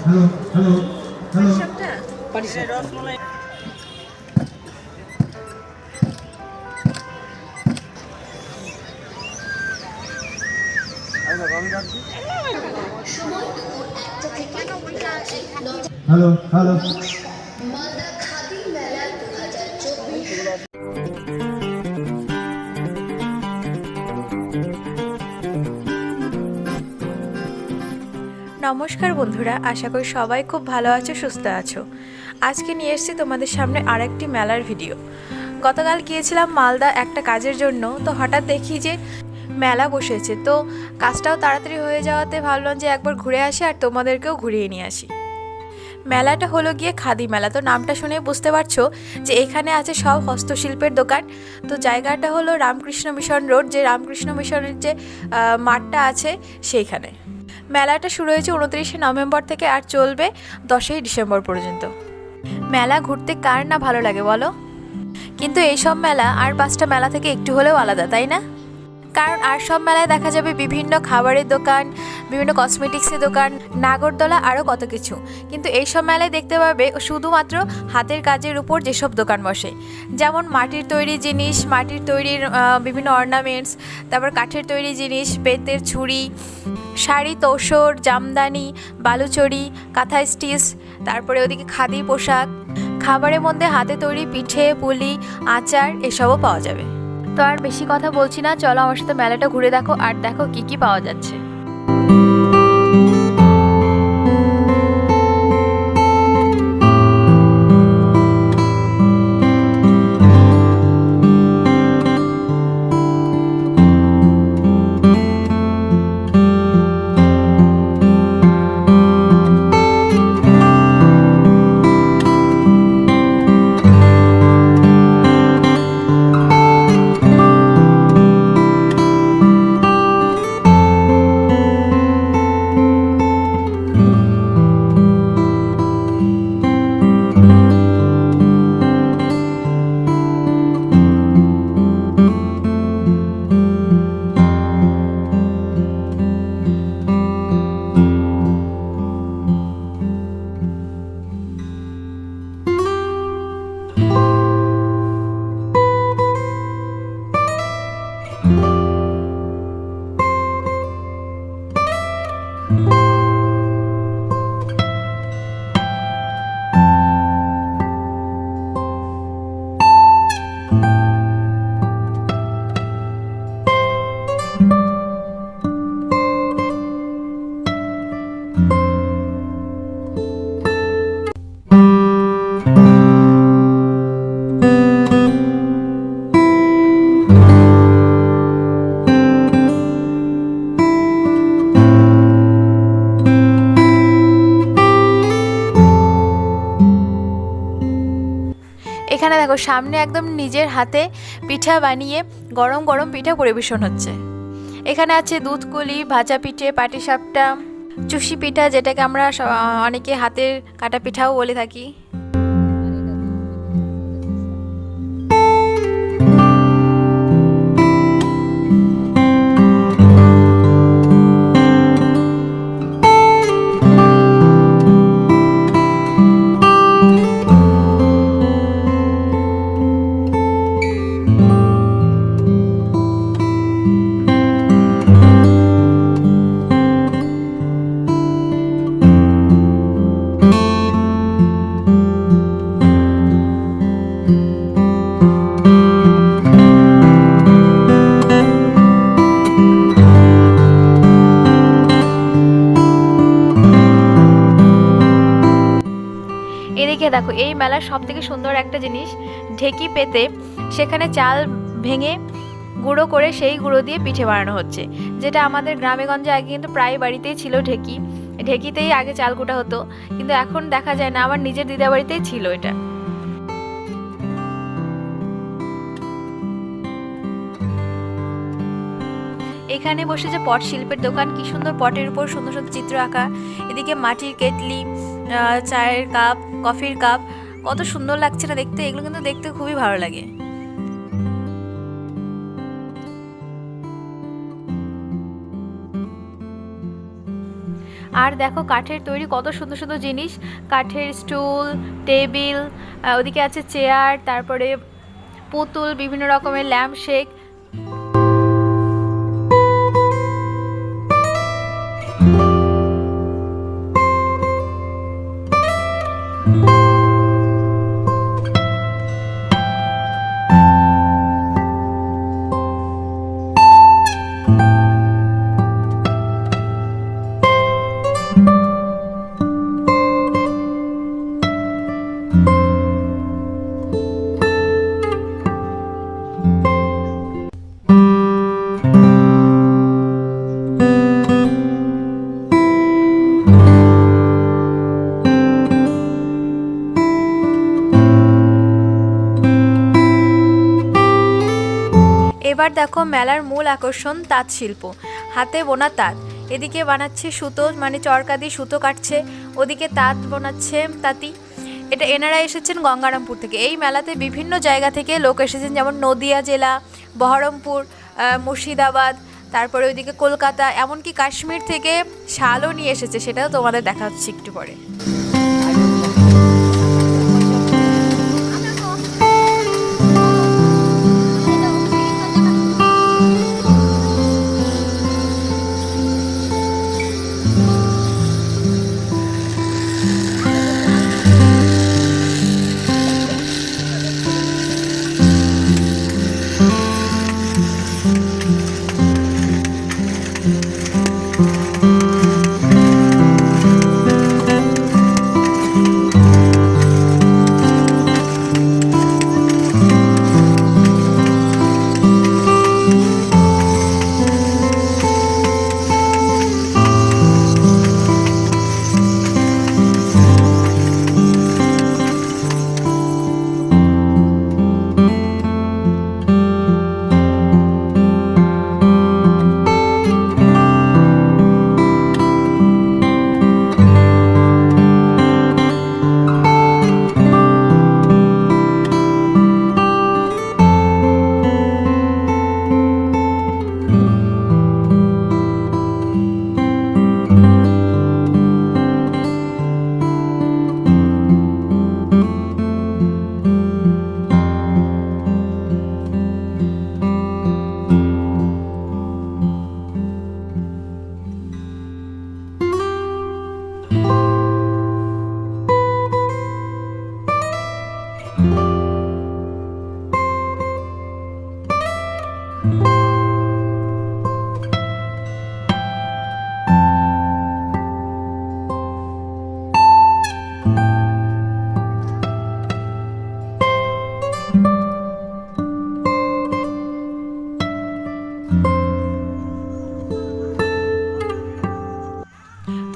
Hello hello hello rasmalai. Hello hello নমস্কার বন্ধুরা, আশা করি সবাই খুব ভালো আছো, সুস্থ আছো। আজকে নিয়ে এসেছি তোমাদের সামনে আরেকটি মেলার ভিডিও। গতকাল গিয়েছিলাম মালদা একটা কাজের জন্য, তো হঠাৎ দেখি যে মেলা বসেছে, তো কাজটাও তাড়াতাড়ি হয়ে যাওয়াতে ভাবলাম যে একবার ঘুরে আসি আর তোমাদেরকেও ঘুরিয়ে নিয়ে আসি। মেলাটা হলো গিয়ে খাদি মেলা। তো নামটা শুনে বুঝতে পারছো যে এখানে আছে সব হস্তশিল্পের দোকান। তো জায়গাটা হলো রামকৃষ্ণ মিশন রোড, যে রামকৃষ্ণ মিশনের যে মাঠটা আছে সেইখানে। মেলাটা শুরু হয়েছে 29শে নভেম্বর থেকে আর চলবে 10ই ডিসেম্বর পর্যন্ত। মেলা ঘুরতে কার না ভালো লাগে বলো? কিন্তু এইসব মেলা আর 5টা মেলা থেকে একটু হলেও আলাদা, তাই না? কারণ আর সব মেলায় দেখা যাবে বিভিন্ন খাবারের দোকান, বিভিন্ন কসমেটিক্সের দোকান, নাগরদোলা, আরও কত কিছু। কিন্তু এইসব মেলায় দেখতে পাবে শুধুমাত্র হাতের কাজের উপর যেসব দোকান বসে, যেমন মাটির তৈরি জিনিস, মাটির তৈরির বিভিন্ন অর্নামেন্টস, তারপর কাঠের তৈরি জিনিস, বেতের ছুরি, শাড়ি, তোসর, জামদানি, বালুচরি, কাঁথা স্টিচ, তারপরে ওদিকে খাদি পোশাক, খাবারের মধ্যে হাতে তৈরি পিঠে, পুলি, আচার এসবও পাওয়া যাবে। তো আর বেশি কথা বলছি না, চলো আমার সাথে মেলাটা ঘুরে দেখো আর দেখো কি কি পাওয়া যাচ্ছে। এখানে দেখো সামনে একদম নিজের হাতে পিঠা বানিয়ে গরম গরম পিঠা পরিবেশন হচ্ছে। এখানে আছে দুধকুলি, ভাজা পিঠে, পাটিসাপটা, চুষি পিঠা, যেটাকে আমরা অনেকে হাতের কাটা পিঠাও বলে থাকি। এদিকে দেখো এই মেলার সব থেকে সুন্দর একটা জিনিস, ঢেকি পেতে সেখানে চাল ভেঙে গুঁড়ো করে সেই গুঁড়ো দিয়ে পিঠে বানানো হচ্ছে, যেটা আমাদের গ্রামে গঞ্জে আগে কিন্তু প্রায় বাড়িতেই ছিল ঢেকি। ঢেকিতেই আগে চাল কুটা হতো, কিন্তু এখন দেখা যায় না। আমার নিজের দিদা বাড়িতেই ছিল এটা। এখানে বসেছে পট শিল্পের দোকান, কি সুন্দর পটের উপর সুন্দর সুন্দর চিত্র আঁকা। এদিকে মাটির কেটলি, চায়ের কাপ, কফির কাপ, কত সুন্দর লাগছে না দেখতে। এগুলো কিন্তু দেখতে খুবই ভালো লাগে। আর দেখো কাঠের তৈরি কত সুন্দর সুন্দর জিনিস, কাঠের স্টুল, টেবিল, ওদিকে আছে চেয়ার, তারপরে পুতুল, বিভিন্ন রকমের ল্যাম্প শেক। এবার দেখো মেলার মূল আকর্ষণ তাঁত শিল্প, হাতে বোনা তাঁত। এদিকে বানাচ্ছে সুতো, মানে চরকা দিয়ে সুতো কাটছে, ওদিকে তাঁত বোনাচ্ছে তাঁতি। এটা এনারা এসেছেন গঙ্গারামপুর থেকে। এই মেলাতে বিভিন্ন জায়গা থেকে লোক এসেছেন, যেমন নদিয়া জেলা, বহরমপুর, মুর্শিদাবাদ, তারপরে ওইদিকে কলকাতা, এমনকি কাশ্মীর থেকে শালও নিয়ে এসেছে, সেটাও তোমাদের দেখা হচ্ছে একটু পরে।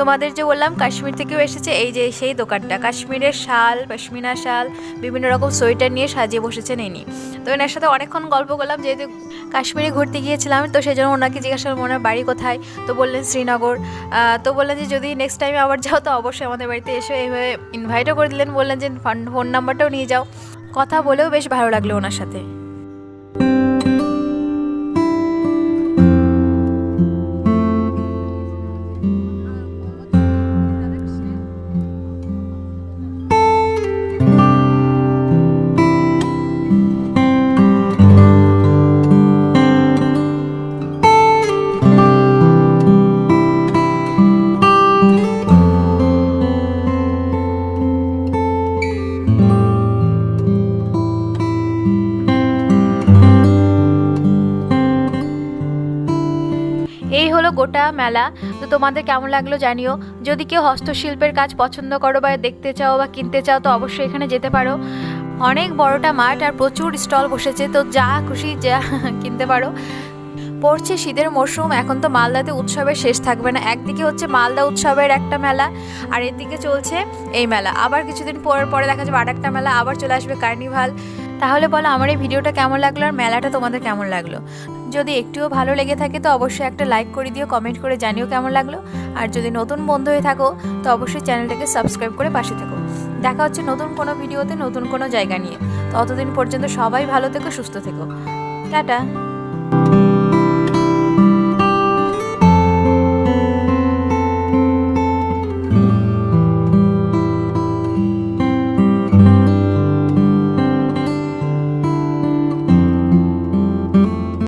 তোমাদের যে বললাম কাশ্মীর থেকেও এসেছে, এই যে সেই দোকানটা, কাশ্মীরের শাল, পশমিনা শাল, বিভিন্ন রকম সোয়েটার নিয়ে সাজিয়ে বসেছেন ইনি। তো এনার সাথে অনেকক্ষণ গল্প করলাম, যেহেতু কাশ্মীরে ঘুরতে গিয়েছিলাম, তো সেই জন্য ওনাকে জিজ্ঞাসা করলাম ওনার বাড়ি কোথায়। তো বললেন শ্রীনগর। তো বললেন যে যদি নেক্সট টাইমে আবার যাও তো অবশ্যই আমাদের বাড়িতে এসে, এইভাবে ইনভাইটও করে দিলেন, বললেন যে ফোন নাম্বারটাও নিয়ে যাও। কথা বলেও বেশ ভালো লাগলো ওনার সাথে। এই হলো গোটা মেলা। তো তোমাদের কেমন লাগলো জানিও। যদি কেউ হস্তশিল্পের কাজ পছন্দ করো বা দেখতে চাও বা কিনতে চাও তো অবশ্যই এখানে যেতে পারো। অনেক বড়টা মাঠ আর প্রচুর স্টল বসেছে, তো যা খুশি যা কিনতে পারো। পড়ছে শীতের মরশুম, এখন তো মালদাতে উৎসবের শেষ থাকবে না। একদিকে হচ্ছে মালদা উৎসবের একটা মেলা, আর এদিকে চলছে এই মেলা। আবার কিছুদিন পরে দেখা যাবে আর একটা মেলা, আবার চলে আসবে কার্নিভাল। তাহলে বলো আমার এই ভিডিওটা কেমন লাগলো আর মেলাটা তোমাদের কেমন লাগলো। যদি একটুও ভালো লেগে থাকে তো অবশ্যই একটা লাইক করে দিও, কমেন্ট করে জানিও কেমন লাগলো। আর যদি নতুন বন্ধু হয়ে থাকো তো অবশ্যই চ্যানেলটাকে সাবস্ক্রাইব করে পাশে থেকো। দেখা হচ্ছে নতুন কোনো ভিডিওতে, নতুন কোনো জায়গা নিয়ে। ততদিন পর্যন্ত সবাই ভালো থেকো, সুস্থ থেকো। টাটা।